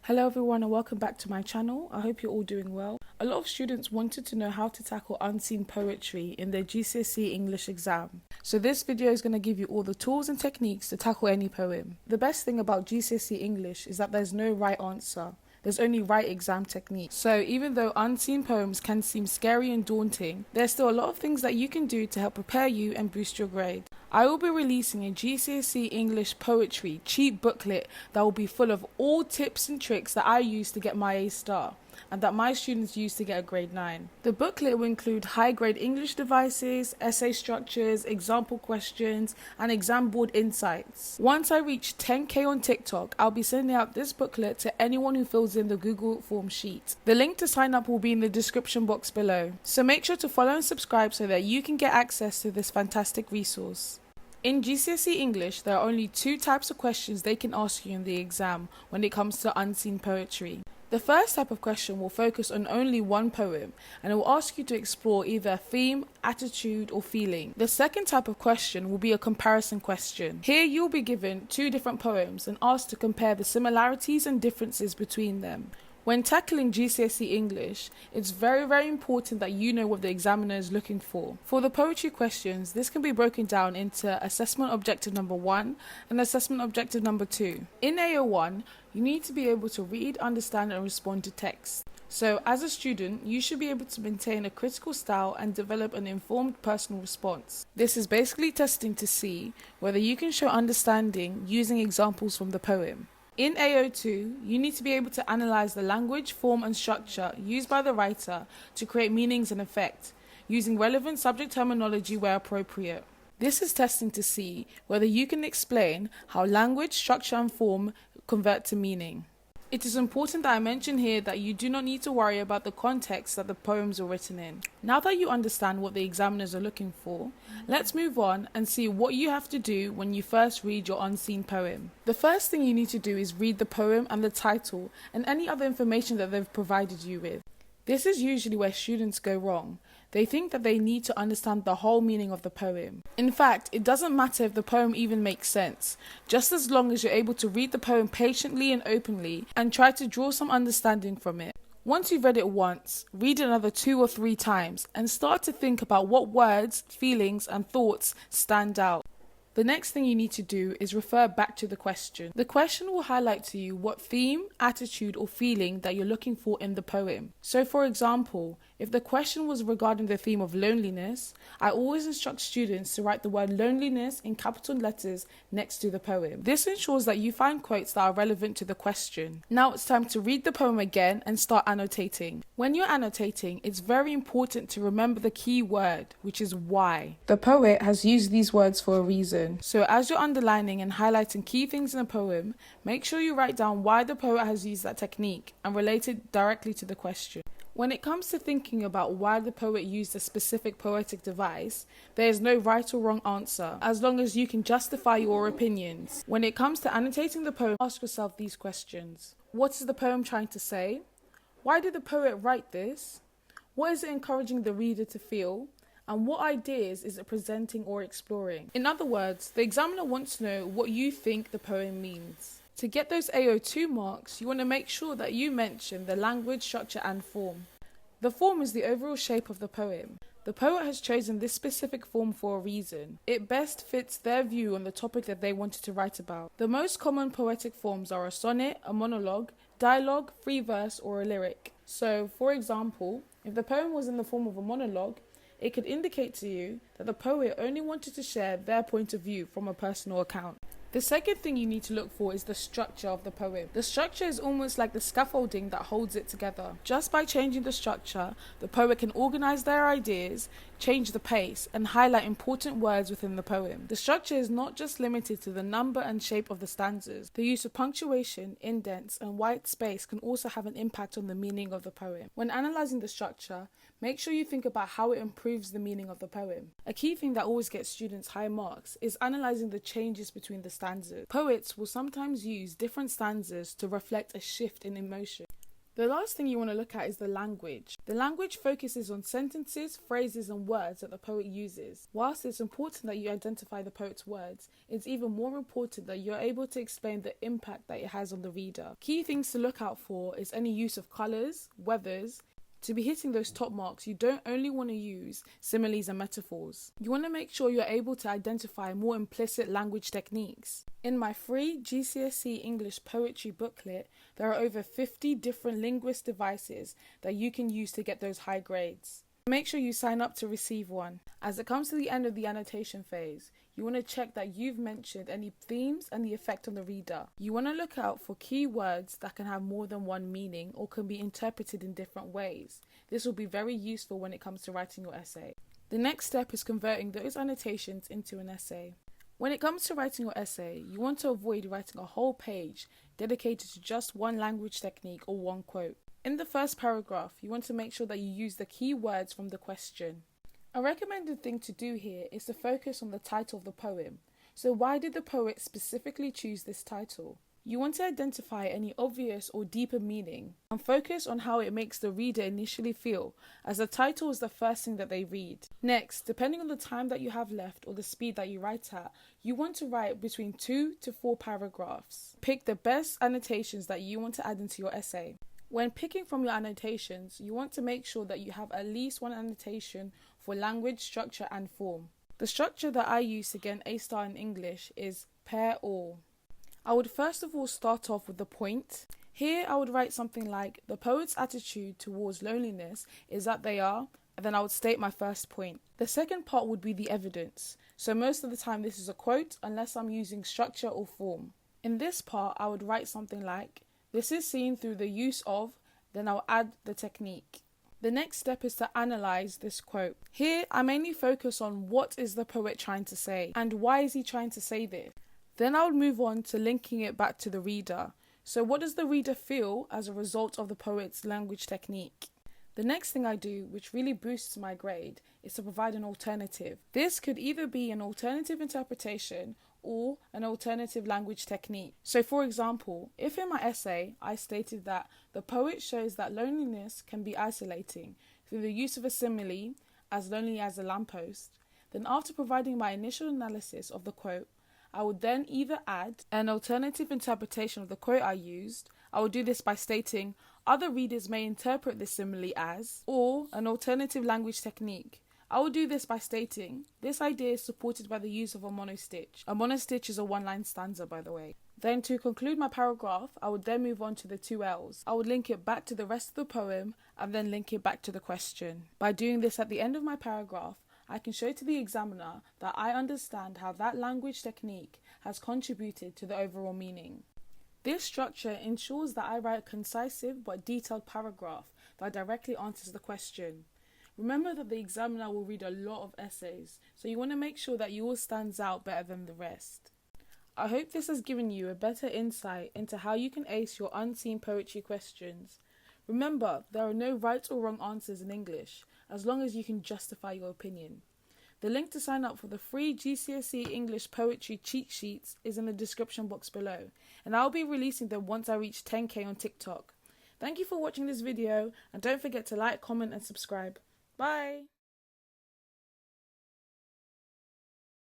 Hello everyone and welcome back to my channel. I hope you're all doing well. A lot of students wanted to know how to tackle unseen poetry in their GCSE English exam. So this video is going to give you all the tools and techniques to tackle any poem. The best thing about GCSE English is that there's no right answer. There's only right exam technique. So even though unseen poems can seem scary and daunting, there's still a lot of things that you can do to help prepare you and boost your grade. I will be releasing a GCSE English poetry cheat booklet that will be full of all tips and tricks that I use to get my A star and that my students use to get a grade 9. The booklet will include high-grade English devices, essay structures, example questions, and exam board insights. Once I reach 10k on TikTok, I'll be sending out this booklet to anyone who fills in the Google form sheet. The link to sign up will be in the description box below. So make sure to follow and subscribe so that you can get access to this fantastic resource. In GCSE English, there are only two types of questions they can ask you in the exam when it comes to unseen poetry. The first type of question will focus on only one poem and it will ask you to explore either a theme, attitude or feeling. The second type of question will be a comparison question. Here you'll be given two different poems and asked to compare the similarities and differences between them. When tackling GCSE English, it's very important that you know what the examiner is looking for. For the poetry questions, this can be broken down into assessment objective number 1 and assessment objective number 2. In AO1, you need to be able to read, understand and respond to text. So as a student, you should be able to maintain a critical style and develop an informed personal response. This is basically testing to see whether you can show understanding using examples from the poem. In AO2, you need to be able to analyze the language, form and structure used by the writer to create meanings and effect, using relevant subject terminology where appropriate. This is testing to see whether you can explain how language, structure and form convert to meaning. It is important that I mention here that you do not need to worry about the context that the poems are written in. Now that you understand what the examiners are looking for, let's move on and see what you have to do when you first read your unseen poem. The first thing you need to do is read the poem and the title and any other information that they've provided you with. This is usually where students go wrong. They think that they need to understand the whole meaning of the poem. In fact, it doesn't matter if the poem even makes sense, just as long as you're able to read the poem patiently and openly and try to draw some understanding from it. Once you've read it once, read it another 2 or 3 times and start to think about what words, feelings and thoughts stand out. The next thing you need to do is refer back to the question. The question will highlight to you what theme, attitude or feeling that you're looking for in the poem. So for example, if the question was regarding the theme of loneliness, I always instruct students to write the word loneliness in capital letters next to the poem. This ensures that you find quotes that are relevant to the question. Now it's time to read the poem again and start annotating. When you're annotating, it's very important to remember the key word, which is why. The poet has used these words for a reason. So as you're underlining and highlighting key things in a poem, make sure you write down why the poet has used that technique and relate it directly to the question. When it comes to thinking about why the poet used a specific poetic device, there is no right or wrong answer, as long as you can justify your opinions. When it comes to annotating the poem, ask yourself these questions. What is the poem trying to say? Why did the poet write this? What is it encouraging the reader to feel? And what ideas is it presenting or exploring? In other words, the examiner wants to know what you think the poem means. To get those AO2 marks, you want to make sure that you mention the language, structure and form. The form is the overall shape of the poem. The poet has chosen this specific form for a reason. It best fits their view on the topic that they wanted to write about. The most common poetic forms are a sonnet, a monologue, dialogue, free verse or a lyric. So, for example, if the poem was in the form of a monologue, it could indicate to you that the poet only wanted to share their point of view from a personal account. The second thing you need to look for is the structure of the poem. The structure is almost like the scaffolding that holds it together. Just by changing the structure, the poet can organize their ideas, change the pace, and highlight important words within the poem. The structure is not just limited to the number and shape of the stanzas. The use of punctuation, indents, and white space can also have an impact on the meaning of the poem. When analyzing the structure, make sure you think about how it improves the meaning of the poem. A key thing that always gets students high marks is analyzing the changes between the stanzas. Poets will sometimes use different stanzas to reflect a shift in emotion. The last thing you want to look at is the language. The language focuses on sentences, phrases and words that the poet uses. Whilst it's important that you identify the poet's words, it's even more important that you're able to explain the impact that it has on the reader. Key things to look out for is any use of colours, weathers. To be hitting those top marks, you don't only want to use similes and metaphors. You want to make sure you're able to identify more implicit language techniques. In my free GCSE English poetry booklet, there are over 50 different linguist devices that you can use to get those high grades. Make sure you sign up to receive one. As it comes to the end of the annotation phase, you want to check that you've mentioned any themes and the effect on the reader. You want to look out for key words that can have more than one meaning or can be interpreted in different ways. This will be very useful when it comes to writing your essay. The next step is converting those annotations into an essay. When it comes to writing your essay, you want to avoid writing a whole page dedicated to just one language technique or one quote. In the first paragraph, you want to make sure that you use the key words from the question. A recommended thing to do here is to focus on the title of the poem. So why did the poet specifically choose this title? You want to identify any obvious or deeper meaning and focus on how it makes the reader initially feel, as the title is the first thing that they read. Next, depending on the time that you have left or the speed that you write at, you want to write between 2 to 4 paragraphs. Pick the best annotations that you want to add into your essay. When picking from your annotations, you want to make sure that you have at least one annotation for language, structure and form. The structure that I use to get an A-star in English is pair or. I would first of all start off with the point. Here I would write something like, the poet's attitude towards loneliness is that they are, and then I would state my first point. The second part would be the evidence. So most of the time this is a quote unless I'm using structure or form. In this part I would write something like, this is seen through the use of, then I'll add the technique. The next step is to analyse this quote. Here I mainly focus on what is the poet trying to say and why is he trying to say this. Then I would move on to linking it back to the reader. So what does the reader feel as a result of the poet's language technique? The next thing I do, which really boosts my grade, is to provide an alternative. This could either be an alternative interpretation or an alternative language technique. So for example, if in my essay I stated that the poet shows that loneliness can be isolating through the use of a simile, as lonely as a lamppost, then after providing my initial analysis of the quote, I would then either add an alternative interpretation of the quote I used. I would do this by stating, other readers may interpret this simile as, or an alternative language technique. I will do this by stating, this idea is supported by the use of a monostitch. A monostitch is a one-line stanza, by the way. Then to conclude my paragraph, I would then move on to the 2 L's. I would link it back to the rest of the poem and then link it back to the question. By doing this at the end of my paragraph, I can show to the examiner that I understand how that language technique has contributed to the overall meaning. This structure ensures that I write a concise but detailed paragraph that directly answers the question. Remember that the examiner will read a lot of essays, so you want to make sure that yours stands out better than the rest. I hope this has given you a better insight into how you can ace your unseen poetry questions. Remember, there are no right or wrong answers in English, as long as you can justify your opinion. The link to sign up for the free GCSE English poetry cheat sheets is in the description box below, and I'll be releasing them once I reach 10k on TikTok. Thank you for watching this video, and don't forget to like, comment and subscribe. Bye!